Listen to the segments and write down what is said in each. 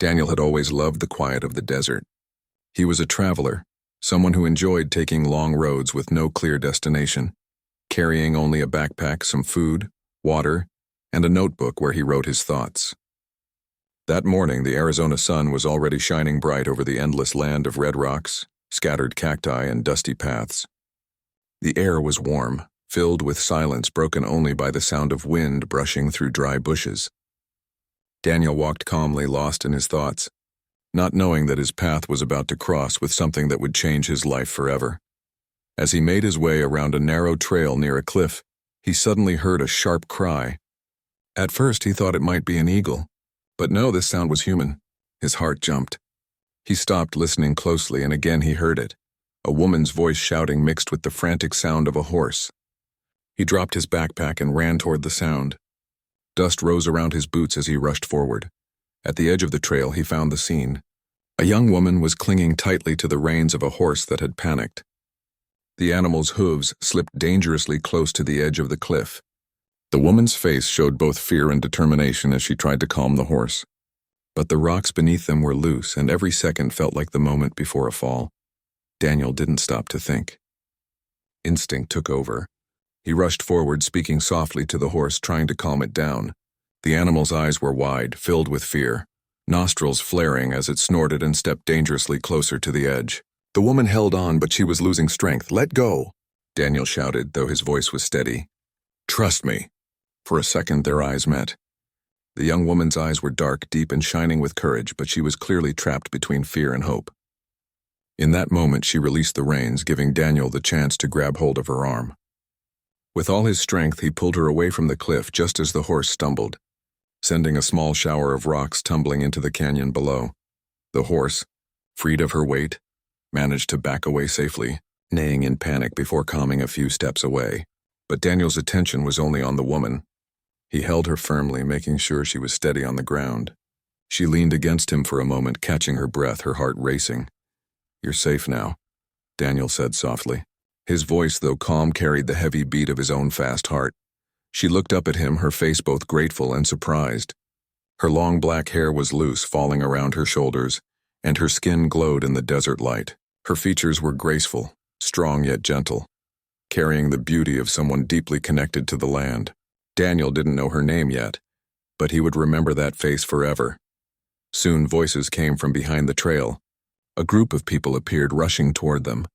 Daniel had always loved the quiet of the desert. He was a traveler, someone who enjoyed taking long roads with no clear destination, carrying only a backpack, some food, water, and a notebook where he wrote his thoughts. That morning, the Arizona sun was already shining bright over the endless land of red rocks, scattered cacti, and dusty paths. The air was warm, filled with silence broken only by the sound of wind brushing through dry bushes. Daniel walked calmly, lost in his thoughts, not knowing that his path was about to cross with something that would change his life forever. As he made his way around a narrow trail near a cliff, he suddenly heard a sharp cry. At first, he thought it might be an eagle, but no, this sound was human. His heart jumped. He stopped, listening closely, and again he heard it, a woman's voice shouting mixed with the frantic sound of a horse. He dropped his backpack and ran toward the sound. Dust rose around his boots as he rushed forward. At the edge of the trail, he found the scene. A young woman was clinging tightly to the reins of a horse that had panicked. The animal's hooves slipped dangerously close to the edge of the cliff. The woman's face showed both fear and determination as she tried to calm the horse. But the rocks beneath them were loose, and every second felt like the moment before a fall. Daniel didn't stop to think. Instinct took over. He rushed forward, speaking softly to the horse, trying to calm it down. The animal's eyes were wide, filled with fear, nostrils flaring as it snorted and stepped dangerously closer to the edge. The woman held on, but she was losing strength. "Let go," Daniel shouted, though his voice was steady. "Trust me." For a second, their eyes met. The young woman's eyes were dark, deep, and shining with courage, but she was clearly trapped between fear and hope. In that moment, she released the reins, giving Daniel the chance to grab hold of her arm. With all his strength, he pulled her away from the cliff just as the horse stumbled, sending a small shower of rocks tumbling into the canyon below. The horse, freed of her weight, managed to back away safely, neighing in panic before calming a few steps away. But Daniel's attention was only on the woman. He held her firmly, making sure she was steady on the ground. She leaned against him for a moment, catching her breath, her heart racing. "You're safe now," Daniel said softly. His voice, though calm, carried the heavy beat of his own fast heart. She looked up at him, her face both grateful and surprised. Her long black hair was loose, falling around her shoulders, and her skin glowed in the desert light. Her features were graceful, strong yet gentle, carrying the beauty of someone deeply connected to the land. Daniel didn't know her name yet, but he would remember that face forever. Soon voices came from behind the trail. A group of people appeared, rushing toward them.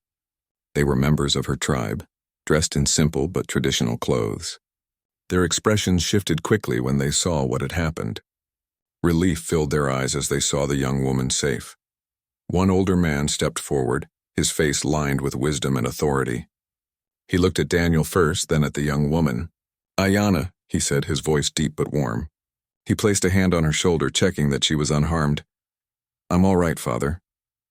They were members of her tribe, dressed in simple but traditional clothes. Their expressions shifted quickly when they saw what had happened. Relief filled their eyes as they saw the young woman safe. One older man stepped forward, his face lined with wisdom and authority. He looked at Daniel first, then at the young woman. "Ayana," he said, his voice deep but warm. He placed a hand on her shoulder, checking that she was unharmed. "I'm all right, Father,"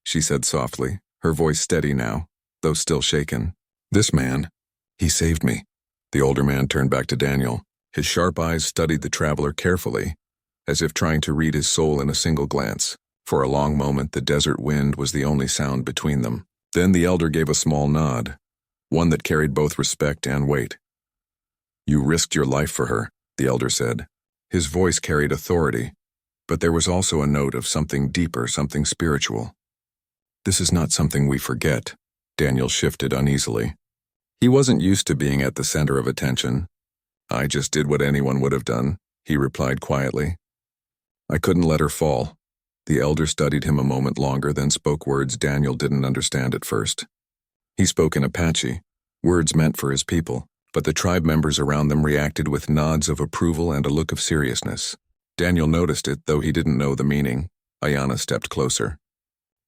she said softly, her voice steady now, though still shaken. "This man, he saved me." The older man turned back to Daniel. His sharp eyes studied the traveler carefully, as if trying to read his soul in a single glance. For a long moment, the desert wind was the only sound between them. Then the elder gave a small nod, one that carried both respect and weight. "You risked your life for her," the elder said. His voice carried authority, but there was also a note of something deeper, something spiritual. "This is not something we forget." Daniel shifted uneasily. He wasn't used to being at the center of attention. "I just did what anyone would have done," he replied quietly. "I couldn't let her fall." The elder studied him a moment longer, then spoke words Daniel didn't understand at first. He spoke in Apache, words meant for his people, but the tribe members around them reacted with nods of approval and a look of seriousness. Daniel noticed it, though he didn't know the meaning. Ayana stepped closer.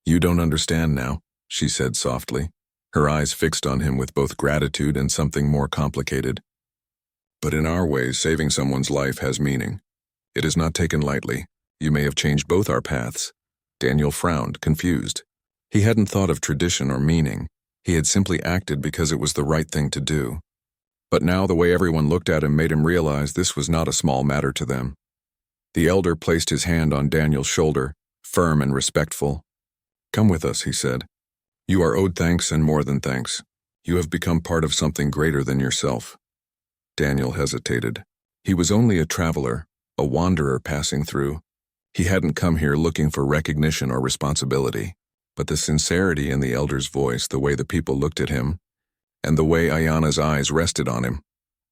"You don't understand now," she said softly, her eyes fixed on him with both gratitude and something more complicated. "But in our ways, saving someone's life has meaning. It is not taken lightly. You may have changed both our paths." Daniel frowned, confused. He hadn't thought of tradition or meaning. He had simply acted because it was the right thing to do. But now the way everyone looked at him made him realize this was not a small matter to them. The elder placed his hand on Daniel's shoulder, firm and respectful. "Come with us," he said. "You are owed thanks and more than thanks. You have become part of something greater than yourself." Daniel hesitated. He was only a traveler, a wanderer passing through. He hadn't come here looking for recognition or responsibility, but the sincerity in the elder's voice, the way the people looked at him, and the way Ayana's eyes rested on him,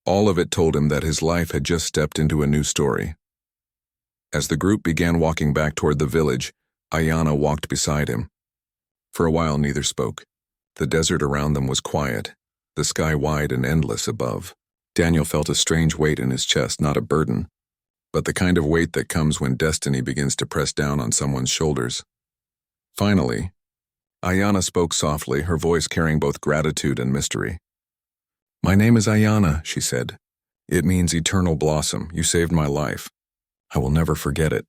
all of it told him that his life had just stepped into a new story. As the group began walking back toward the village, Ayana walked beside him. For a while neither spoke. The desert around them was quiet, the sky wide and endless above. Daniel felt a strange weight in his chest, not a burden, but the kind of weight that comes when destiny begins to press down on someone's shoulders. Finally, Ayana spoke softly, her voice carrying both gratitude and mystery. "My name is Ayana," she said. "It means eternal blossom. You saved my life. I will never forget it."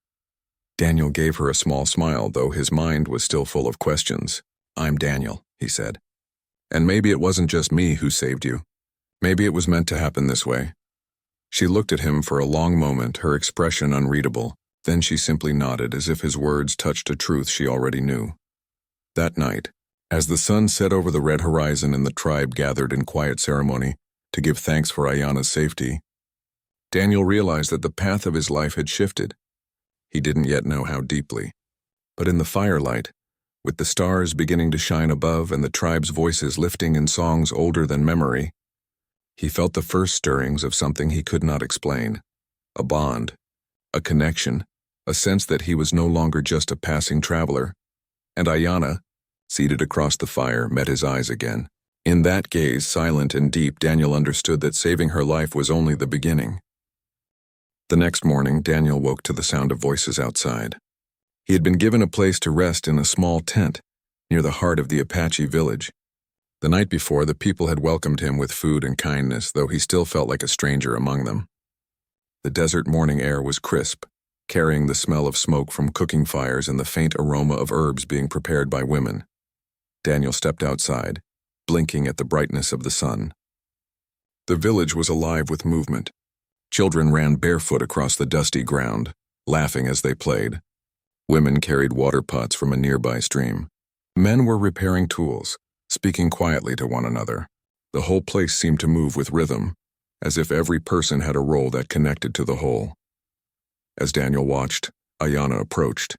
Daniel gave her a small smile, though his mind was still full of questions. "I'm Daniel," he said. "And maybe it wasn't just me who saved you. Maybe it was meant to happen this way." She looked at him for a long moment, her expression unreadable. Then she simply nodded, as if his words touched a truth she already knew. That night, as the sun set over the red horizon and the tribe gathered in quiet ceremony to give thanks for Ayana's safety, Daniel realized that the path of his life had shifted. He didn't yet know how deeply. But in the firelight, with the stars beginning to shine above and the tribe's voices lifting in songs older than memory, he felt the first stirrings of something he could not explain. A bond, a connection, a sense that he was no longer just a passing traveler. And Ayana, seated across the fire, met his eyes again. In that gaze, silent and deep, Daniel understood that saving her life was only the beginning. The next morning, Daniel woke to the sound of voices outside. He had been given a place to rest in a small tent near the heart of the Apache village. The night before, the people had welcomed him with food and kindness, though he still felt like a stranger among them. The desert morning air was crisp, carrying the smell of smoke from cooking fires and the faint aroma of herbs being prepared by women. Daniel stepped outside, blinking at the brightness of the sun. The village was alive with movement. Children ran barefoot across the dusty ground, laughing as they played. Women carried water pots from a nearby stream. Men were repairing tools, speaking quietly to one another. The whole place seemed to move with rhythm, as if every person had a role that connected to the whole. As Daniel watched, Ayana approached.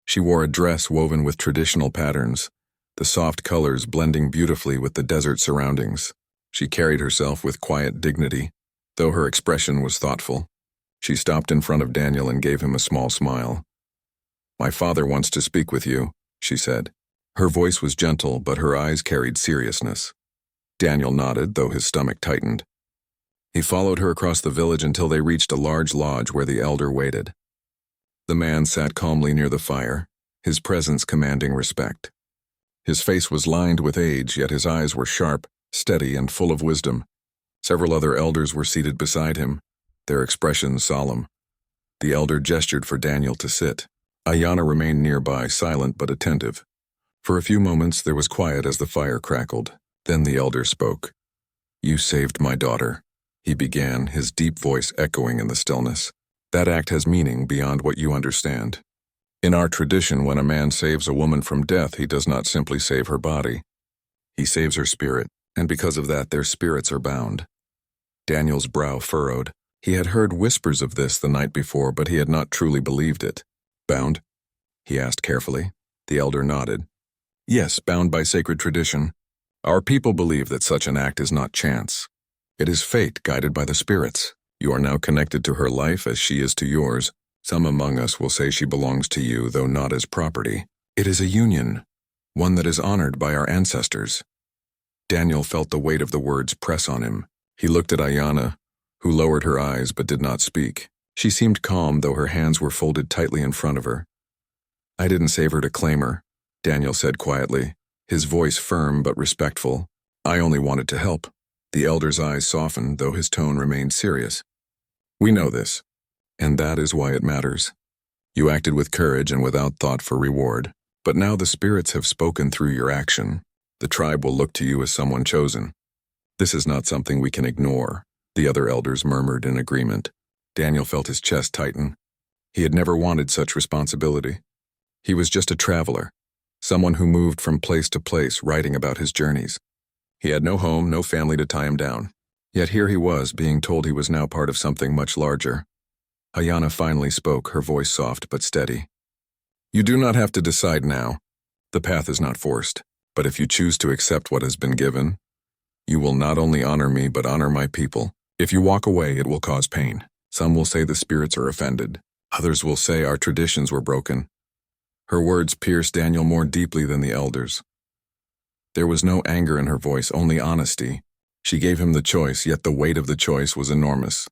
She wore a dress woven with traditional patterns, the soft colors blending beautifully with the desert surroundings. She carried herself with quiet dignity, though her expression was thoughtful. She stopped in front of Daniel and gave him a small smile. "My father wants to speak with you," she said. Her voice was gentle, but her eyes carried seriousness. Daniel nodded, though his stomach tightened. He followed her across the village until they reached a large lodge where the elder waited. The man sat calmly near the fire, his presence commanding respect. His face was lined with age, yet his eyes were sharp, steady, and full of wisdom. Several other elders were seated beside him, their expressions solemn. The elder gestured for Daniel to sit. Ayana remained nearby, silent but attentive. For a few moments there was quiet as the fire crackled. Then the elder spoke. "You saved my daughter," he began, his deep voice echoing in the stillness. "That act has meaning beyond what you understand. In our tradition, when a man saves a woman from death, he does not simply save her body. He saves her spirit, and because of that, their spirits are bound." Daniel's brow furrowed. He had heard whispers of this the night before, but he had not truly believed it. "Bound?" he asked carefully. The elder nodded. "Yes, bound by sacred tradition. Our people believe that such an act is not chance. It is fate guided by the spirits. You are now connected to her life as she is to yours. Some among us will say she belongs to you, though not as property. It is a union, one that is honored by our ancestors." Daniel felt the weight of the words press on him. He looked at Ayana, who lowered her eyes but did not speak. She seemed calm, though her hands were folded tightly in front of her. "I didn't save her to claim her," Daniel said quietly, his voice firm but respectful. "I only wanted to help." The elder's eyes softened, though his tone remained serious. "We know this, and that is why it matters. You acted with courage and without thought for reward. But now the spirits have spoken through your action. The tribe will look to you as someone chosen. This is not something we can ignore," the other elders murmured in agreement. Daniel felt his chest tighten. He had never wanted such responsibility. He was just a traveler, someone who moved from place to place, writing about his journeys. He had no home, no family to tie him down. Yet here he was, being told he was now part of something much larger. Ayana finally spoke, her voice soft but steady. You do not have to decide now. The path is not forced, but if you choose to accept what has been given, you will not only honor me but honor my people. If you walk away, it will cause pain. Some will say the spirits are offended. Others will say our traditions were broken. Her words pierced Daniel more deeply than the elders. There was no anger in her voice, only honesty. She gave him the choice, yet the weight of the choice was enormous.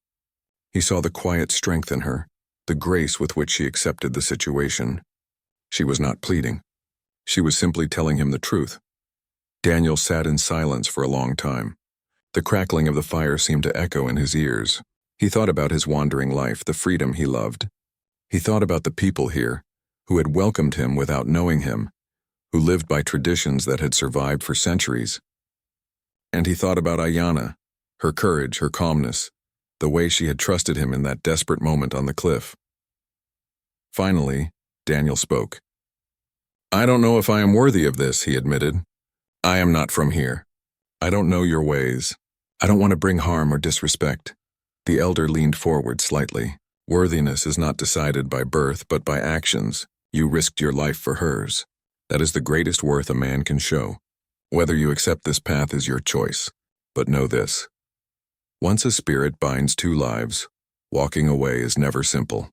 He saw the quiet strength in her, the grace with which she accepted the situation. She was not pleading. She was simply telling him the truth. Daniel sat in silence for a long time. The crackling of the fire seemed to echo in his ears. He thought about his wandering life, the freedom he loved. He thought about the people here, who had welcomed him without knowing him, who lived by traditions that had survived for centuries. And he thought about Ayana, her courage, her calmness, the way she had trusted him in that desperate moment on the cliff. Finally, Daniel spoke. I don't know if I am worthy of this, he admitted. I am not from here. I don't know your ways. I don't want to bring harm or disrespect. The elder leaned forward slightly. Worthiness is not decided by birth, but by actions. You risked your life for hers. That is the greatest worth a man can show. Whether you accept this path is your choice. But know this. Once a spirit binds two lives, walking away is never simple.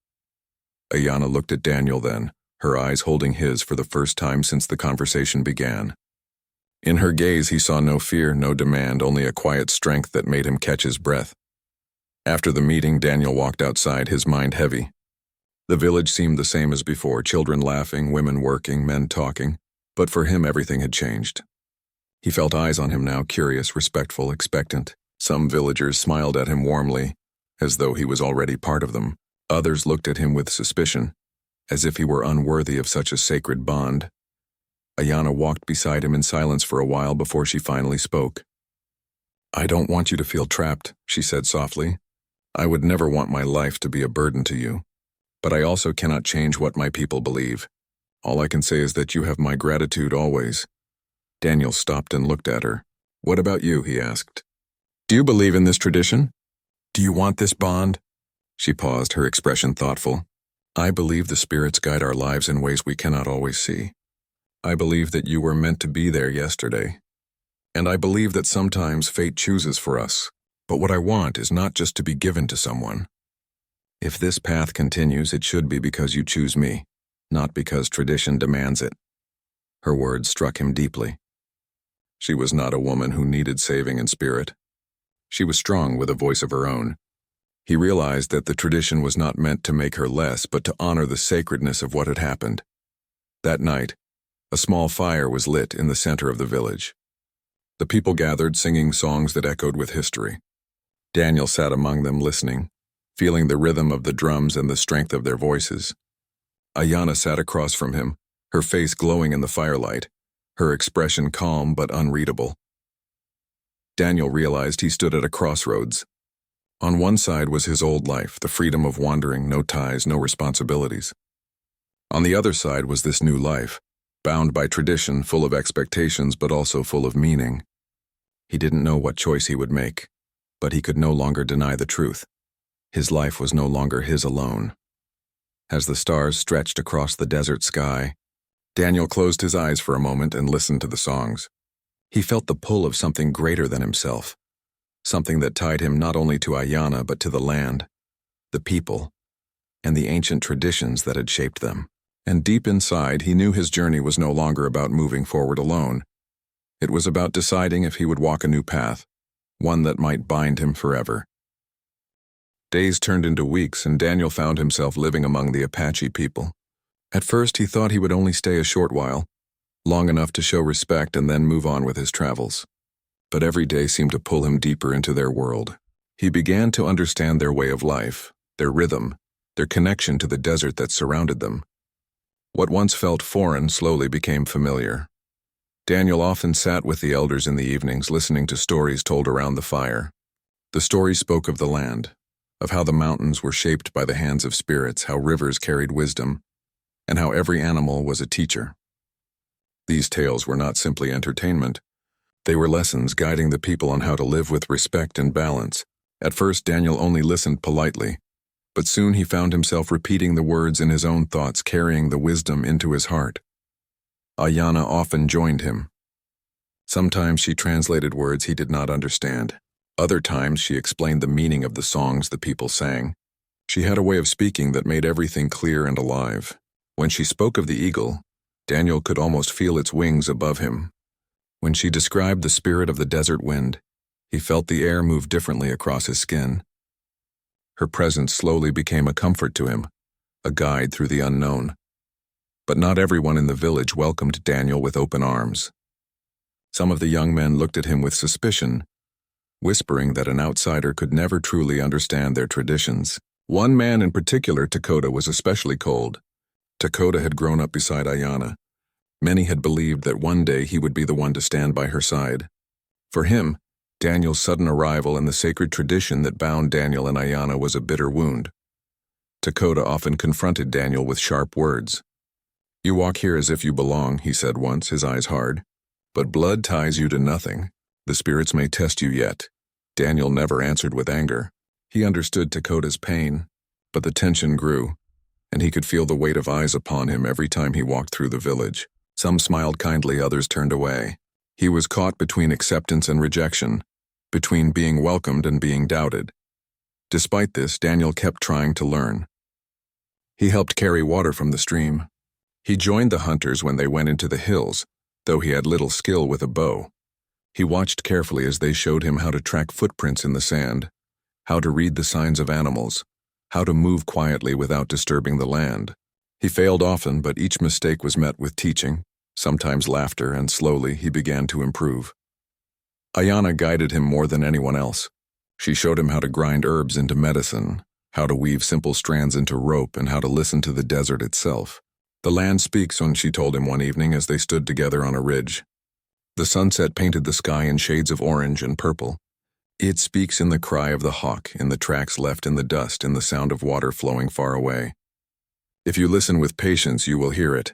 Ayana looked at Daniel then, her eyes holding his for the first time since the conversation began. In her gaze he saw no fear, no demand, only a quiet strength that made him catch his breath. After the meeting, Daniel walked outside, his mind heavy. The village seemed the same as before, children laughing, women working, men talking, but for him everything had changed. He felt eyes on him now, curious, respectful, expectant. Some villagers smiled at him warmly, as though he was already part of them. Others looked at him with suspicion, as if he were unworthy of such a sacred bond. Ayana walked beside him in silence for a while before she finally spoke. I don't want you to feel trapped, she said softly. I would never want my life to be a burden to you. But I also cannot change what my people believe. All I can say is that you have my gratitude always. Daniel stopped and looked at her. What about you, he asked. Do you believe in this tradition? Do you want this bond? She paused, her expression thoughtful. I believe the spirits guide our lives in ways we cannot always see. I believe that you were meant to be there yesterday. And I believe that sometimes fate chooses for us. But what I want is not just to be given to someone. If this path continues, it should be because you choose me, not because tradition demands it. Her words struck him deeply. She was not a woman who needed saving in spirit. She was strong with a voice of her own. He realized that the tradition was not meant to make her less, but to honor the sacredness of what had happened. That night, a small fire was lit in the center of the village. The people gathered, singing songs that echoed with history. Daniel sat among them, listening, feeling the rhythm of the drums and the strength of their voices. Ayana sat across from him, her face glowing in the firelight, her expression calm but unreadable. Daniel realized he stood at a crossroads. On one side was his old life, the freedom of wandering, no ties, no responsibilities. On the other side was this new life, bound by tradition, full of expectations but also full of meaning. He didn't know what choice he would make, but he could no longer deny the truth. His life was no longer his alone. As the stars stretched across the desert sky, Daniel closed his eyes for a moment and listened to the songs. He felt the pull of something greater than himself, something that tied him not only to Ayana but to the land, the people, and the ancient traditions that had shaped them. And deep inside, he knew his journey was no longer about moving forward alone. It was about deciding if he would walk a new path, one that might bind him forever. Days turned into weeks, and Daniel found himself living among the Apache people. At first, he thought he would only stay a short while, long enough to show respect and then move on with his travels. But every day seemed to pull him deeper into their world. He began to understand their way of life, their rhythm, their connection to the desert that surrounded them. What once felt foreign slowly became familiar. Daniel often sat with the elders in the evenings, listening to stories told around the fire. The stories spoke of the land, of how the mountains were shaped by the hands of spirits, how rivers carried wisdom, and how every animal was a teacher. These tales were not simply entertainment. They were lessons guiding the people on how to live with respect and balance. At first, Daniel only listened politely, But soon he found himself repeating the words in his own thoughts, carrying the wisdom into his heart. Ayana often joined him. Sometimes she translated words he did not understand. Other times she explained the meaning of the songs the people sang. She had a way of speaking that made everything clear and alive. When she spoke of the eagle, Daniel could almost feel its wings above him. When she described the spirit of the desert wind, he felt the air move differently across his skin. Her presence slowly became a comfort to him, a guide through the unknown. But not everyone in the village welcomed Daniel with open arms. Some of the young men looked at him with suspicion, whispering that an outsider could never truly understand their traditions. One man in particular, Dakota, was especially cold. Dakota had grown up beside Ayana. Many had believed that one day he would be the one to stand by her side. For him, Daniel's sudden arrival and the sacred tradition that bound Daniel and Ayana was a bitter wound. Dakota often confronted Daniel with sharp words. "You walk here as if you belong," he said once, his eyes hard. "But blood ties you to nothing. The spirits may test you yet." Daniel never answered with anger. He understood Dakota's pain, but the tension grew, and he could feel the weight of eyes upon him every time he walked through the village. Some smiled kindly, others turned away. He was caught between acceptance and rejection, between being welcomed and being doubted. Despite this, Daniel kept trying to learn. He helped carry water from the stream. He joined the hunters when they went into the hills, though he had little skill with a bow. He watched carefully as they showed him how to track footprints in the sand, how to read the signs of animals, how to move quietly without disturbing the land. He failed often, but each mistake was met with teaching, sometimes laughter, and slowly he began to improve. Ayana guided him more than anyone else. She showed him how to grind herbs into medicine, how to weave simple strands into rope, and how to listen to the desert itself. "The land speaks," she told him one evening as they stood together on a ridge. The sunset painted the sky in shades of orange and purple. "It speaks in the cry of the hawk, in the tracks left in the dust, in the sound of water flowing far away. If you listen with patience, you will hear it."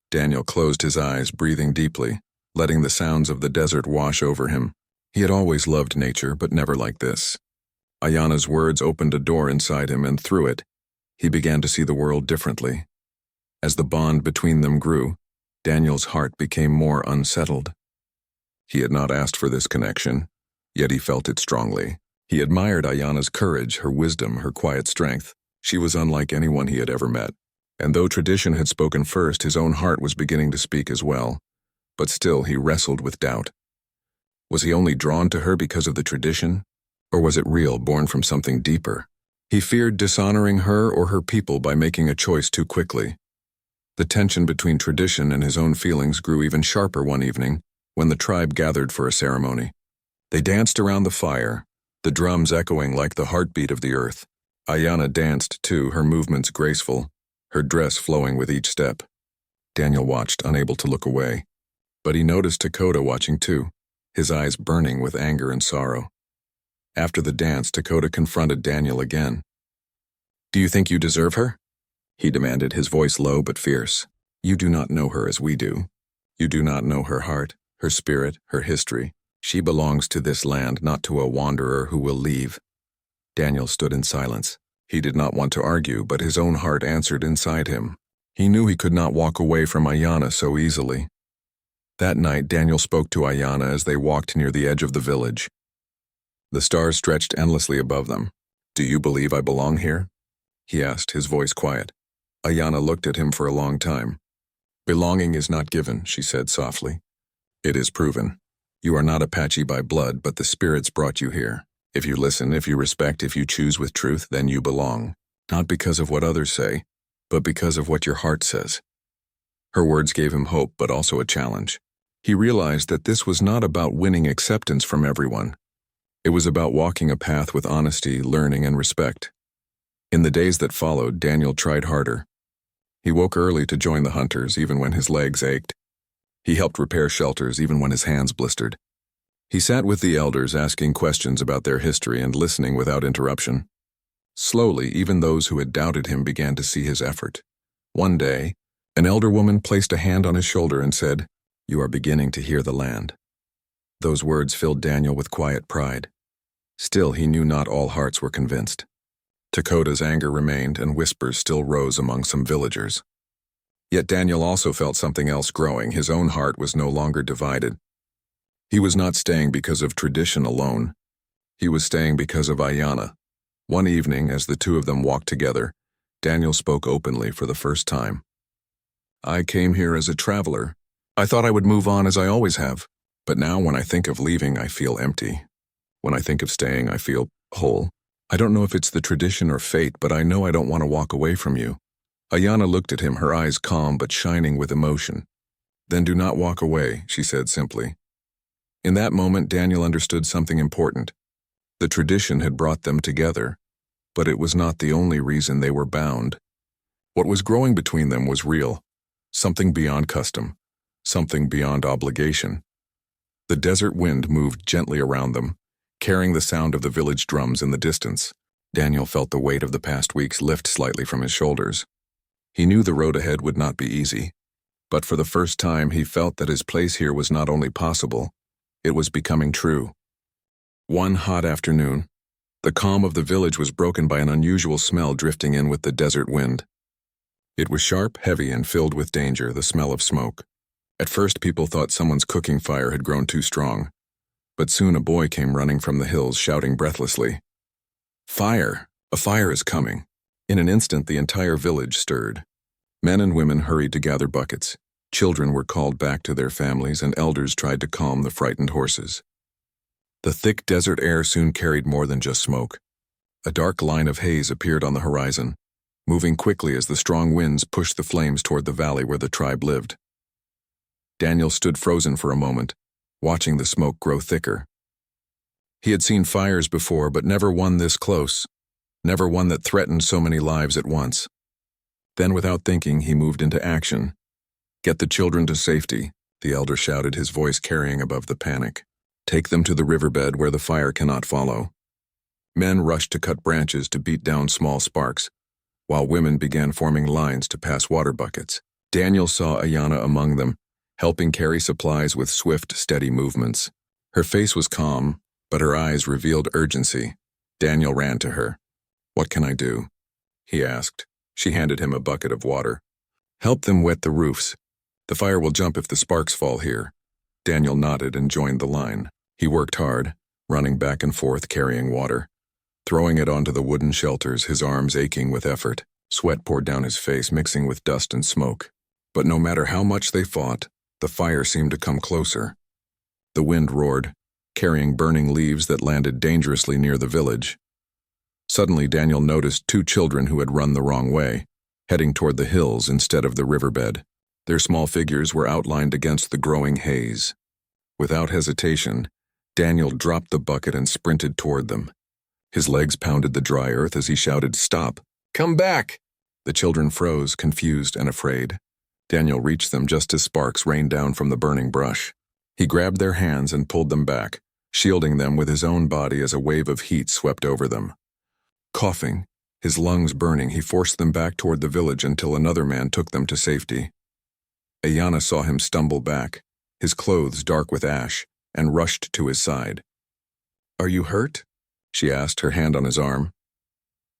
Daniel closed his eyes, breathing deeply, letting the sounds of the desert wash over him. He had always loved nature, but never like this. Ayana's words opened a door inside him, and through it, he began to see the world differently. As the bond between them grew, Daniel's heart became more unsettled. He had not asked for this connection, yet he felt it strongly. He admired Ayana's courage, her wisdom, her quiet strength. She was unlike anyone he had ever met. And though tradition had spoken first, his own heart was beginning to speak as well. But still he wrestled with doubt. Was he only drawn to her because of the tradition? Or was it real, born from something deeper? He feared dishonoring her or her people by making a choice too quickly. The tension between tradition and his own feelings grew even sharper one evening when the tribe gathered for a ceremony. They danced around the fire, the drums echoing like the heartbeat of the earth. Ayana danced too, her movements graceful, her dress flowing with each step. Daniel watched, unable to look away. But he noticed Dakota watching too, his eyes burning with anger and sorrow. After the dance, Dakota confronted Daniel again. "Do you think you deserve her?" he demanded, his voice low but fierce. "You do not know her as we do. You do not know her heart, her spirit, her history. She belongs to this land, not to a wanderer who will leave." Daniel stood in silence. He did not want to argue, but his own heart answered inside him. He knew he could not walk away from Ayana so easily. That night, Daniel spoke to Ayana as they walked near the edge of the village. The stars stretched endlessly above them. "Do you believe I belong here?" he asked, his voice quiet. Ayana looked at him for a long time. "Belonging is not given," she said softly. "It is proven. You are not Apache by blood, but the spirits brought you here. If you listen, if you respect, if you choose with truth, then you belong. Not because of what others say, but because of what your heart says." Her words gave him hope, but also a challenge. He realized that this was not about winning acceptance from everyone. It was about walking a path with honesty, learning, and respect. In the days that followed, Daniel tried harder. He woke early to join the hunters, even when his legs ached. He helped repair shelters, even when his hands blistered. He sat with the elders, asking questions about their history and listening without interruption. Slowly, even those who had doubted him began to see his effort. One day, an elder woman placed a hand on his shoulder and said, "You are beginning to hear the land." Those words filled Daniel with quiet pride. Still, he knew not all hearts were convinced. Dakota's anger remained, and whispers still rose among some villagers. Yet Daniel also felt something else growing. His own heart was no longer divided. He was not staying because of tradition alone. He was staying because of Ayanna. One evening, as the two of them walked together, Daniel spoke openly for the first time. "I came here as a traveler. I thought I would move on as I always have. But now when I think of leaving, I feel empty. When I think of staying, I feel whole. I don't know if it's the tradition or fate, but I know I don't want to walk away from you." Ayanna looked at him, her eyes calm but shining with emotion. "Then do not walk away," she said simply. In that moment, Daniel understood something important. The tradition had brought them together, but it was not the only reason they were bound. What was growing between them was real, something beyond custom, something beyond obligation. The desert wind moved gently around them, carrying the sound of the village drums in the distance. Daniel felt the weight of the past weeks lift slightly from his shoulders. He knew the road ahead would not be easy, but for the first time he felt that his place here was not only possible, it was becoming true. One hot afternoon, the calm of the village was broken by an unusual smell drifting in with the desert wind. It was sharp, heavy, and filled with danger, the smell of smoke. At first people thought someone's cooking fire had grown too strong, but soon a boy came running from the hills shouting breathlessly, "Fire! A fire is coming!" In an instant the entire village stirred. Men and women hurried to gather buckets. Children were called back to their families, and elders tried to calm the frightened horses. The thick desert air soon carried more than just smoke. A dark line of haze appeared on the horizon, moving quickly as the strong winds pushed the flames toward the valley where the tribe lived. Daniel stood frozen for a moment, watching the smoke grow thicker. He had seen fires before, but never one this close, never one that threatened so many lives at once. Then, without thinking, he moved into action. "Get the children to safety," the elder shouted, his voice carrying above the panic. "Take them to the riverbed where the fire cannot follow." Men rushed to cut branches to beat down small sparks, while women began forming lines to pass water buckets. Daniel saw Ayanna among them, helping carry supplies with swift, steady movements. Her face was calm, but her eyes revealed urgency. Daniel ran to her. "What can I do?" he asked. She handed him a bucket of water. "Help them wet the roofs. The fire will jump if the sparks fall here." Daniel nodded and joined the line. He worked hard, running back and forth carrying water, throwing it onto the wooden shelters, his arms aching with effort. Sweat poured down his face, mixing with dust and smoke. But no matter how much they fought, the fire seemed to come closer. The wind roared, carrying burning leaves that landed dangerously near the village. Suddenly, Daniel noticed two children who had run the wrong way, heading toward the hills instead of the riverbed. Their small figures were outlined against the growing haze. Without hesitation, Daniel dropped the bucket and sprinted toward them. His legs pounded the dry earth as he shouted, "Stop! Come back!" The children froze, confused and afraid. Daniel reached them just as sparks rained down from the burning brush. He grabbed their hands and pulled them back, shielding them with his own body as a wave of heat swept over them. Coughing, his lungs burning, he forced them back toward the village until another man took them to safety. Ayanna saw him stumble back, his clothes dark with ash, and rushed to his side. "Are you hurt?" she asked, her hand on his arm.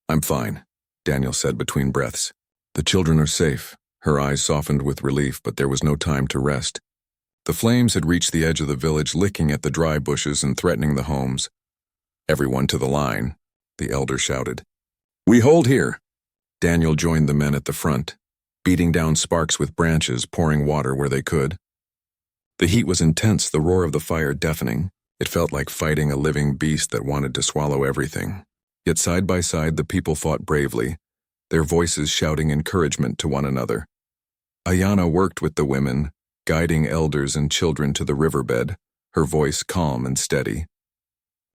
"I'm fine," Daniel said between breaths. "The children are safe." Her eyes softened with relief, but there was no time to rest. The flames had reached the edge of the village, licking at the dry bushes and threatening the homes. "Everyone to the line," the elder shouted. "We hold here." Daniel joined the men at the front, beating down sparks with branches, pouring water where they could. The heat was intense, the roar of the fire deafening. It felt like fighting a living beast that wanted to swallow everything. Yet side by side the people fought bravely, their voices shouting encouragement to one another. Ayanna worked with the women, guiding elders and children to the riverbed, her voice calm and steady.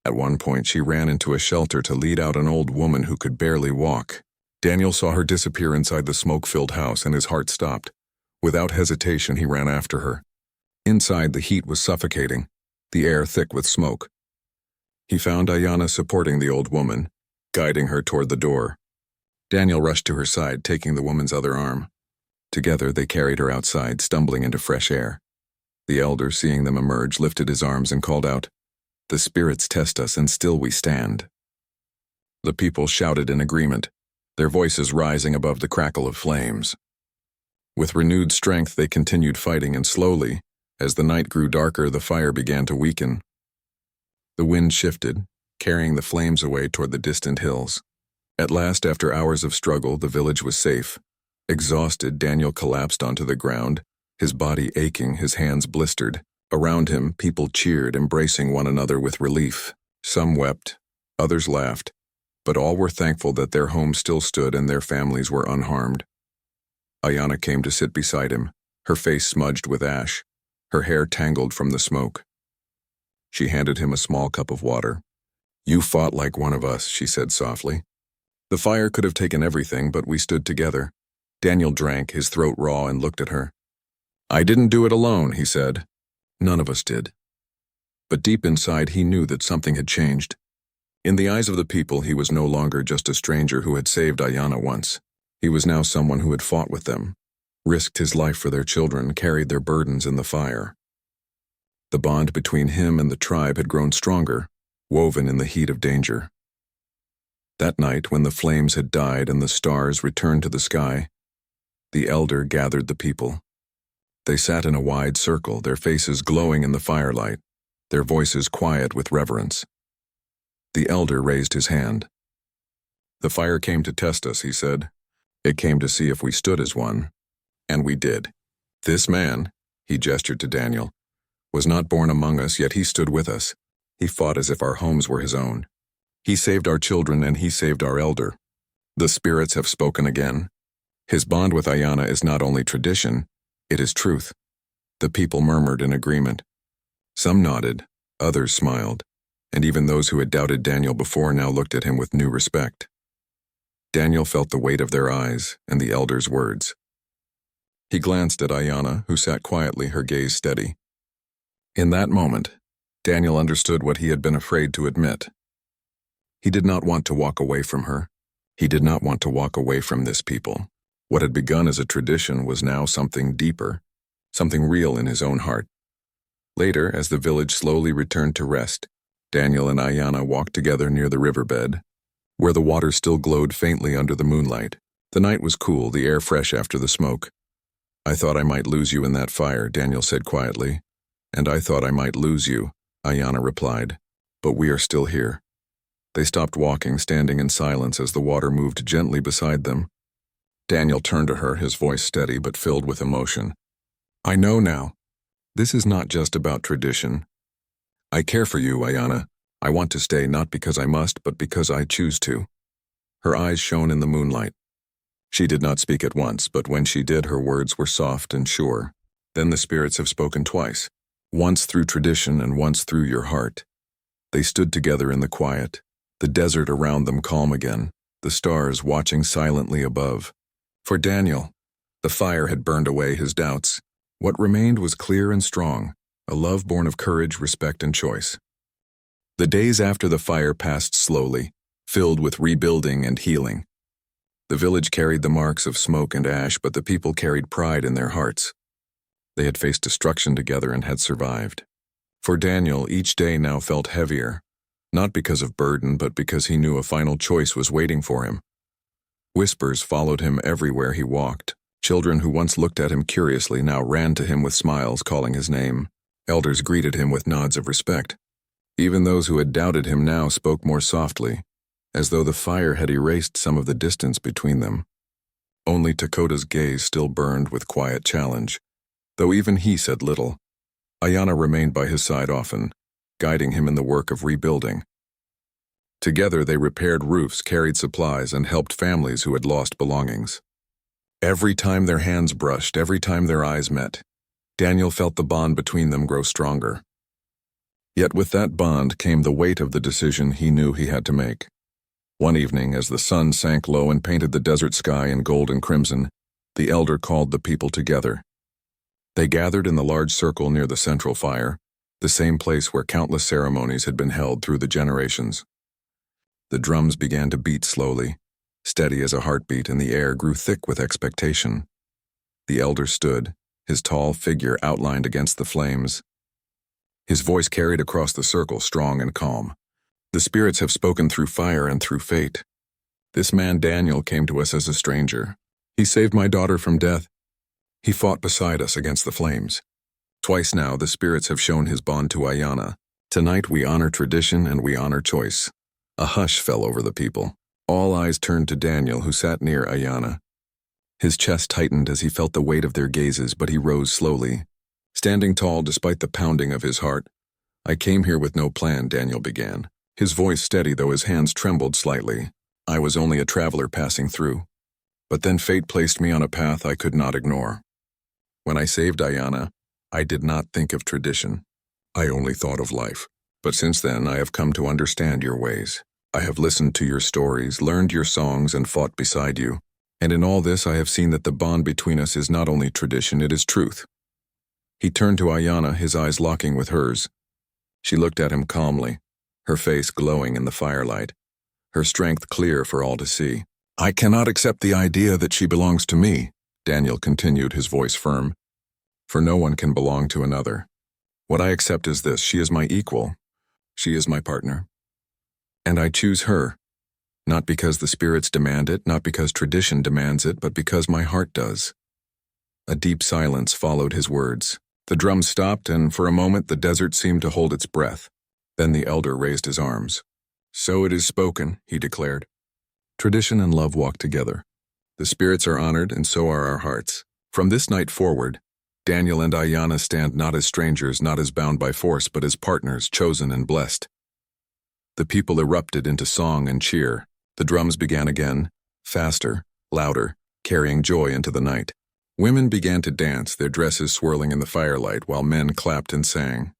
At one point she ran into a shelter to lead out an old woman who could barely walk. Daniel saw her disappear inside the smoke-filled house, and his heart stopped. Without hesitation he ran after her. Inside, the heat was suffocating, the air thick with smoke. He found Ayanna supporting the old woman, guiding her toward the door. Daniel rushed to her side, taking the woman's other arm. Together they carried her outside, stumbling into fresh air. The elder, seeing them emerge, lifted his arms and called out, "The spirits test us, and still we stand." The people shouted in agreement, their voices rising above the crackle of flames. With renewed strength, they continued fighting, and slowly, as the night grew darker, the fire began to weaken. The wind shifted, carrying the flames away toward the distant hills. At last, after hours of struggle, the village was safe. Exhausted, Daniel collapsed onto the ground, his body aching, his hands blistered. Around him, people cheered, embracing one another with relief. Some wept, others laughed, but all were thankful that their home still stood and their families were unharmed. Ayanna came to sit beside him, her face smudged with ash, her hair tangled from the smoke. She handed him a small cup of water. "You fought like one of us," she said softly. "The fire could have taken everything, but we stood together." Daniel drank, his throat raw, and looked at her. "I didn't do it alone," he said. "None of us did." But deep inside, he knew that something had changed. In the eyes of the people, he was no longer just a stranger who had saved Ayanna once. He was now someone who had fought with them, risked his life for their children, carried their burdens in the fire. The bond between him and the tribe had grown stronger, woven in the heat of danger. That night, when the flames had died and the stars returned to the sky, the elder gathered the people. They sat in a wide circle, their faces glowing in the firelight, their voices quiet with reverence. The elder raised his hand. "The fire came to test us," he said. "It came to see if we stood as one. And we did. This man," he gestured to Daniel, "was not born among us, yet he stood with us. He fought as if our homes were his own. He saved our children and he saved our elder. The spirits have spoken again. His bond with Ayanna is not only tradition, it is truth." The people murmured in agreement. Some nodded, others smiled, and even those who had doubted Daniel before now looked at him with new respect. Daniel felt the weight of their eyes and the elder's words. He glanced at Ayanna, who sat quietly, her gaze steady. In that moment, Daniel understood what he had been afraid to admit. He did not want to walk away from her. He did not want to walk away from this people. What had begun as a tradition was now something deeper, something real in his own heart. Later, as the village slowly returned to rest, Daniel and Ayanna walked together near the riverbed, where the water still glowed faintly under the moonlight. The night was cool, the air fresh after the smoke. "I thought I might lose you in that fire," Daniel said quietly. "And I thought I might lose you," Ayanna replied. "But we are still here." They stopped walking, standing in silence as the water moved gently beside them. Daniel turned to her, his voice steady but filled with emotion. "I know now. This is not just about tradition. I care for you, Ayanna. I want to stay not because I must, but because I choose to." Her eyes shone in the moonlight. She did not speak at once, but when she did, her words were soft and sure. "Then the spirits have spoken twice, once through tradition and once through your heart." They stood together in the quiet, the desert around them calm again, the stars watching silently above. For Daniel, the fire had burned away his doubts. What remained was clear and strong, a love born of courage, respect, and choice. The days after the fire passed slowly, filled with rebuilding and healing. The village carried the marks of smoke and ash, but the people carried pride in their hearts. They had faced destruction together and had survived. For Daniel, each day now felt heavier, not because of burden, but because he knew a final choice was waiting for him. Whispers followed him everywhere he walked. Children who once looked at him curiously now ran to him with smiles, calling his name. Elders greeted him with nods of respect. Even those who had doubted him now spoke more softly, as though the fire had erased some of the distance between them. Only Takota's gaze still burned with quiet challenge, though even he said little. Ayanna remained by his side often, guiding him in the work of rebuilding. Together they repaired roofs, carried supplies, and helped families who had lost belongings. Every time their hands brushed, every time their eyes met, Daniel felt the bond between them grow stronger. Yet with that bond came the weight of the decision he knew he had to make. One evening, as the sun sank low and painted the desert sky in gold and crimson, the elder called the people together. They gathered in the large circle near the central fire, the same place where countless ceremonies had been held through the generations. The drums began to beat slowly, steady as a heartbeat, and the air grew thick with expectation. The elder stood, his tall figure outlined against the flames. His voice carried across the circle, strong and calm. The spirits have spoken through fire and through fate. This man Daniel came to us as a stranger. He saved my daughter from death. He fought beside us against the flames. Twice now the spirits have shown his bond to Ayanna. Tonight we honor tradition and we honor choice. A hush fell over the people. All eyes turned to Daniel, who sat near Ayanna. His chest tightened as he felt the weight of their gazes, but he rose slowly, standing tall despite the pounding of his heart. "I came here with no plan," Daniel began, his voice steady though his hands trembled slightly. "I was only a traveler passing through. But then fate placed me on a path I could not ignore. When I saved Ayanna, I did not think of tradition. I only thought of life. But since then I have come to understand your ways. I have listened to your stories, learned your songs, and fought beside you. And in all this I have seen that the bond between us is not only tradition, it is truth." He turned to Ayanna, his eyes locking with hers. She looked at him calmly, her face glowing in the firelight, her strength clear for all to see. "I cannot accept the idea that she belongs to me," Daniel continued, his voice firm. "For no one can belong to another. What I accept is this: she is my equal. She is my partner. And I choose her. Not because the spirits demand it, not because tradition demands it, but because my heart does." A deep silence followed his words. The drums stopped, and for a moment the desert seemed to hold its breath. Then the elder raised his arms. "So it is spoken," he declared. Tradition and love walk together. The spirits are honored, and so are our hearts. From this night forward, Daniel and Ayanna stand not as strangers, not as bound by force, but as partners, chosen and blessed. The people erupted into song and cheer. The drums began again, faster, louder, carrying joy into the night. Women began to dance, their dresses swirling in the firelight, while men clapped and sang.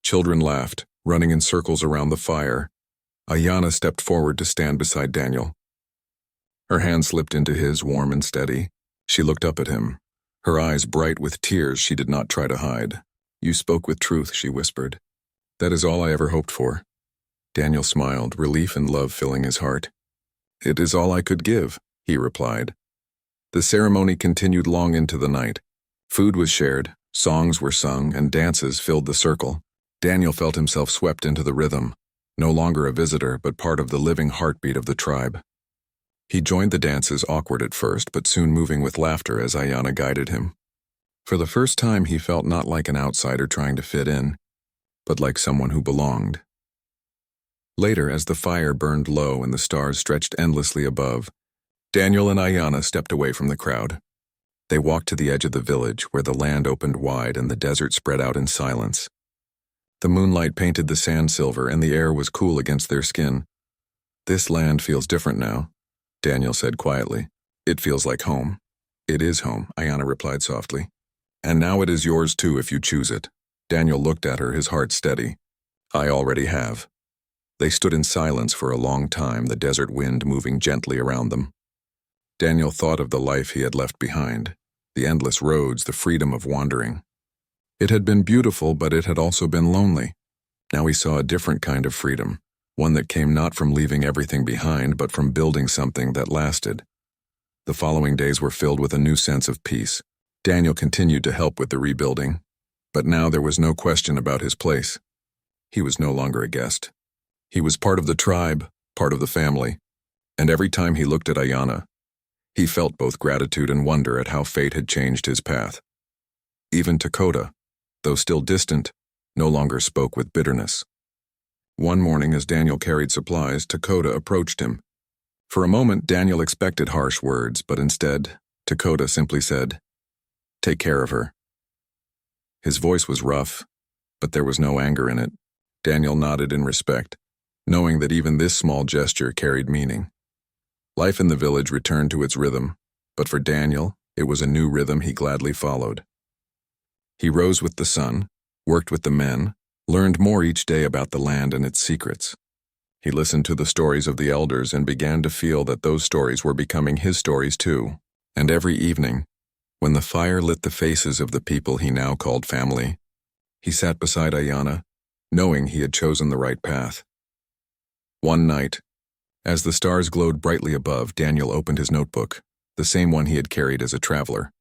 Children laughed, running in circles around the fire. Ayanna stepped forward to stand beside Daniel. Her hand slipped into his, warm and steady. She looked up at him, her eyes bright with tears she did not try to hide. "You spoke with truth," she whispered. "That is all I ever hoped for." Daniel smiled, relief and love filling his heart. "It is all I could give," he replied. The ceremony continued long into the night. Food was shared, songs were sung, and dances filled the circle. Daniel felt himself swept into the rhythm, no longer a visitor, but part of the living heartbeat of the tribe. He joined the dances, awkward at first, but soon moving with laughter as Ayanna guided him. For the first time he felt not like an outsider trying to fit in, but like someone who belonged. Later, as the fire burned low and the stars stretched endlessly above, Daniel and Ayanna stepped away from the crowd. They walked to the edge of the village, where the land opened wide and the desert spread out in silence. The moonlight painted the sand silver, and the air was cool against their skin. "This land feels different now," Daniel said quietly. "It feels like home." "It is home," Ayanna replied softly. "And now it is yours too if you choose it." Daniel looked at her, his heart steady. "I already have." They stood in silence for a long time, the desert wind moving gently around them. Daniel thought of the life he had left behind, the endless roads, the freedom of wandering. It had been beautiful, but it had also been lonely. Now he saw a different kind of freedom, one that came not from leaving everything behind, but from building something that lasted. The following days were filled with a new sense of peace. Daniel continued to help with the rebuilding, but now there was no question about his place. He was no longer a guest. He was part of the tribe, part of the family, and every time he looked at Ayanna, he felt both gratitude and wonder at how fate had changed his path. Even Dakota, though still distant, no longer spoke with bitterness. One morning, as Daniel carried supplies, Dakota approached him. For a moment, Daniel expected harsh words, but instead, Dakota simply said, "Take care of her." His voice was rough, but there was no anger in it. Daniel nodded in respect, knowing that even this small gesture carried meaning. Life in the village returned to its rhythm, but for Daniel, it was a new rhythm he gladly followed. He rose with the sun, worked with the men, learned more each day about the land and its secrets. He listened to the stories of the elders and began to feel that those stories were becoming his stories too. And every evening, when the fire lit the faces of the people he now called family, he sat beside Ayanna, knowing he had chosen the right path. One night, as the stars glowed brightly above, Daniel opened his notebook, the same one he had carried as a traveler.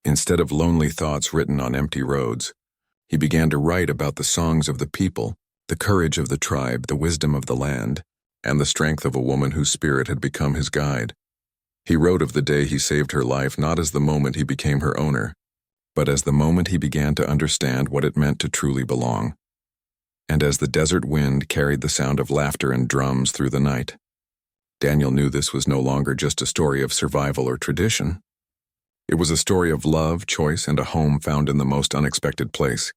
Instead of lonely thoughts written on empty roads, he began to write about the songs of the people, The courage of the tribe, the wisdom of the land, and the strength of a woman whose spirit had become his guide. He wrote of the day he saved her life not as the moment he became her owner, but as the moment he began to understand what it meant to truly belong. And as the desert wind carried the sound of laughter and drums through the night, Daniel knew this was no longer just a story of survival or tradition. It was a story of love, choice, and a home found in the most unexpected place.